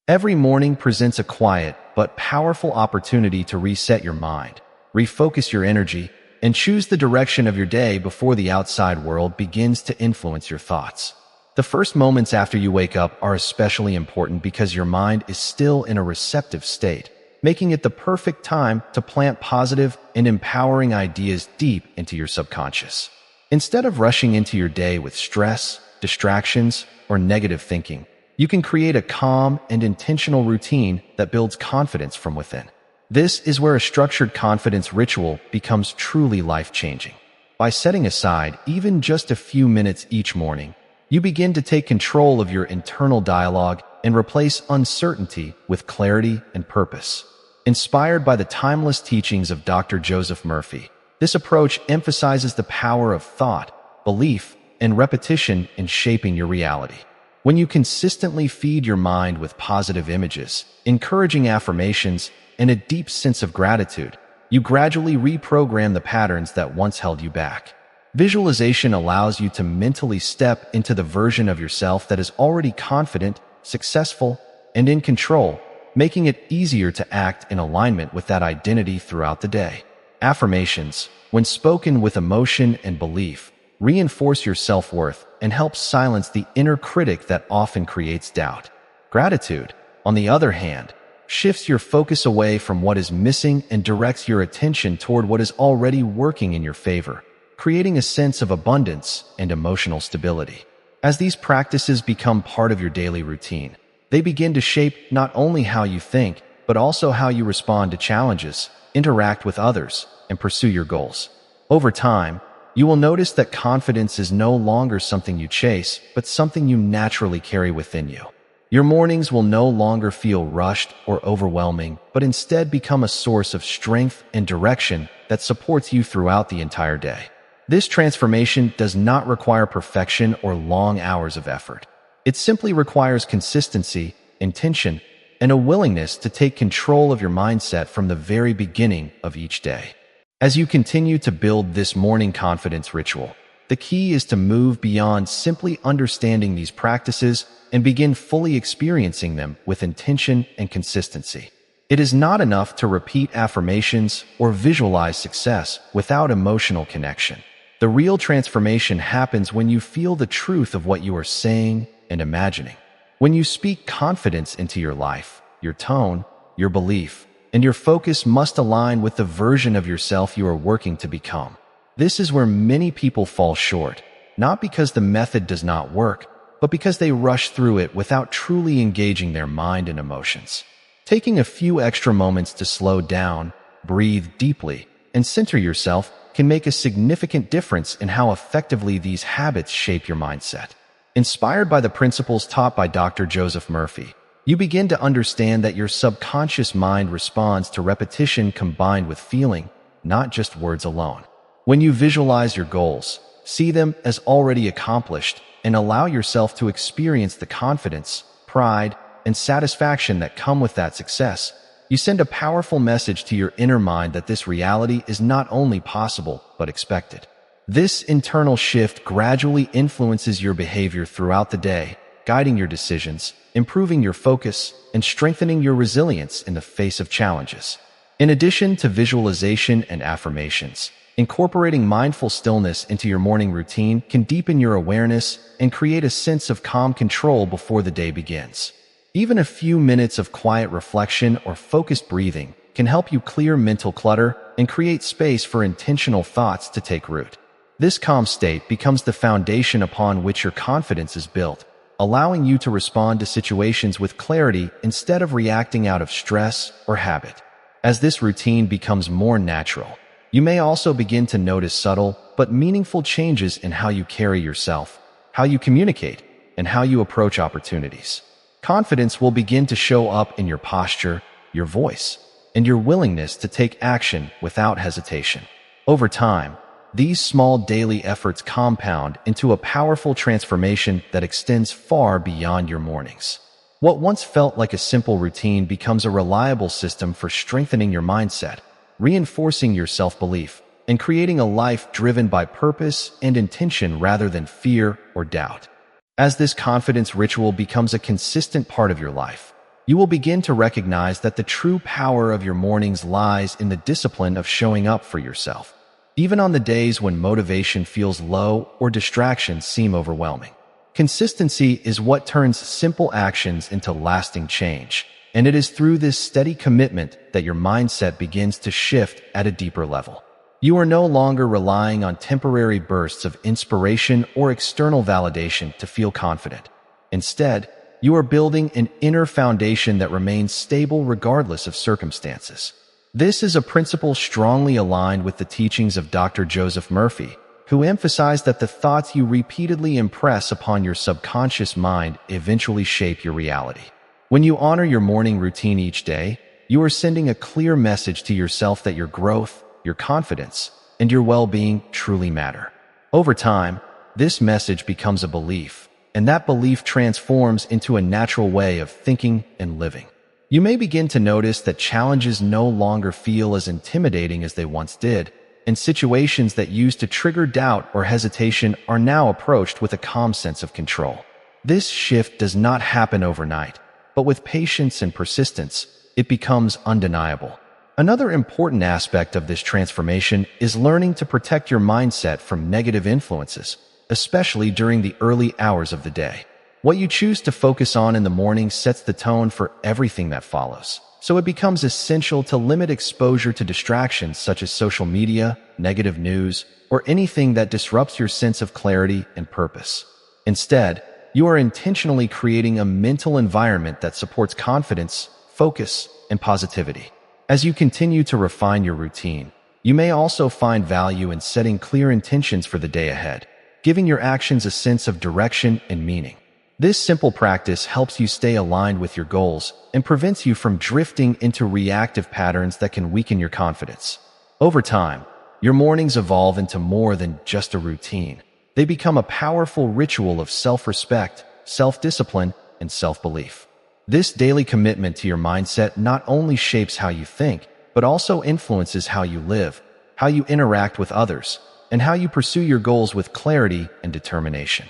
Every morning presents a quiet but powerful opportunity to reset your mind, refocus your energy, and choose the direction of your day before the outside world begins to influence your thoughts. The first moments after you wake up are especially important because your mind is still in a receptive state, making it the perfect time to plant positive and empowering ideas deep into your subconscious. Instead of rushing into your day with stress, distractions, or negative thinking, you can create a calm and intentional routine that builds confidence from within. This is where a structured confidence ritual becomes truly life-changing. By setting aside even just a few minutes each morning, you begin to take control of your internal dialogue and replace uncertainty with clarity and purpose. Inspired by the timeless teachings of Dr. Joseph Murphy, this approach emphasizes the power of thought, belief, and repetition in shaping your reality. When you consistently feed your mind with positive images, encouraging affirmations, and a deep sense of gratitude, you gradually reprogram the patterns that once held you back. Visualization allows you to mentally step into the version of yourself that is already confident, successful, and in control, making it easier to act in alignment with that identity throughout the day. Affirmations, when spoken with emotion and belief, reinforce your self-worth and help silence the inner critic that often creates doubt. Gratitude, on the other hand, shifts your focus away from what is missing and directs your attention toward what is already working in your favor, creating a sense of abundance and emotional stability. As these practices become part of your daily routine, they begin to shape not only how you think, but also how you respond to challenges, interact with others, and pursue your goals. Over time, you will notice that confidence is no longer something you chase, but something you naturally carry within you. Your mornings will no longer feel rushed or overwhelming, but instead become a source of strength and direction that supports you throughout the entire day. This transformation does not require perfection or long hours of effort. It simply requires consistency, intention, and a willingness to take control of your mindset from the very beginning of each day. As you continue to build this morning confidence ritual, the key is to move beyond simply understanding these practices and begin fully experiencing them with intention and consistency. It is not enough to repeat affirmations or visualize success without emotional connection. The real transformation happens when you feel the truth of what you are saying and imagining. When you speak confidence into your life, your tone, your belief, and your focus must align with the version of yourself you are working to become. This is where many people fall short, not because the method does not work, but because they rush through it without truly engaging their mind and emotions. Taking a few extra moments to slow down, breathe deeply, and center yourself can make a significant difference in how effectively these habits shape your mindset. Inspired by the principles taught by Dr. Joseph Murphy, you begin to understand that your subconscious mind responds to repetition combined with feeling, not just words alone. When you visualize your goals, see them as already accomplished, and allow yourself to experience the confidence, pride, and satisfaction that come with that success, you send a powerful message to your inner mind that this reality is not only possible, but expected. This internal shift gradually influences your behavior throughout the day, guiding your decisions, improving your focus, and strengthening your resilience in the face of challenges. In addition to visualization and affirmations, incorporating mindful stillness into your morning routine can deepen your awareness and create a sense of calm control before the day begins. Even a few minutes of quiet reflection or focused breathing can help you clear mental clutter and create space for intentional thoughts to take root. This calm state becomes the foundation upon which your confidence is built, allowing you to respond to situations with clarity instead of reacting out of stress or habit. As this routine becomes more natural, you may also begin to notice subtle but meaningful changes in how you carry yourself, how you communicate, and how you approach opportunities. Confidence will begin to show up in your posture, your voice, and your willingness to take action without hesitation. Over time, these small daily efforts compound into a powerful transformation that extends far beyond your mornings. What once felt like a simple routine becomes a reliable system for strengthening your mindset, reinforcing your self-belief, and creating a life driven by purpose and intention rather than fear or doubt. As this confidence ritual becomes a consistent part of your life, You will begin to recognize that the true power of your mornings lies in the discipline of showing up for yourself, even on the days when motivation feels low or distractions seem overwhelming. Consistency is what turns simple actions into lasting change, and it is through this steady commitment that your mindset begins to shift at a deeper level. You are no longer relying on temporary bursts of inspiration or external validation to feel confident. Instead, you are building an inner foundation that remains stable regardless of circumstances. This is a principle strongly aligned with the teachings of Dr. Joseph Murphy, who emphasized that the thoughts you repeatedly impress upon your subconscious mind eventually shape your reality. When you honor your morning routine each day, you are sending a clear message to yourself that your growth, your confidence, and your well-being truly matter. Over time, this message becomes a belief, and that belief transforms into a natural way of thinking and living. You may begin to notice that challenges no longer feel as intimidating as they once did, and situations that used to trigger doubt or hesitation are now approached with a calm sense of control. This shift does not happen overnight, but with patience and persistence, it becomes undeniable. Another important aspect of this transformation is learning to protect your mindset from negative influences, especially during the early hours of the day. What you choose to focus on in the morning sets the tone for everything that follows. So it becomes essential to limit exposure to distractions such as social media, negative news, or anything that disrupts your sense of clarity and purpose. Instead, you are intentionally creating a mental environment that supports confidence, focus, and positivity. As you continue to refine your routine, you may also find value in setting clear intentions for the day ahead, giving your actions a sense of direction and meaning. This simple practice helps you stay aligned with your goals and prevents you from drifting into reactive patterns that can weaken your confidence. Over time, your mornings evolve into more than just a routine. They become a powerful ritual of self-respect, self-discipline, and self-belief. This daily commitment to your mindset not only shapes how you think, but also influences how you live, how you interact with others, and how you pursue your goals with clarity and determination.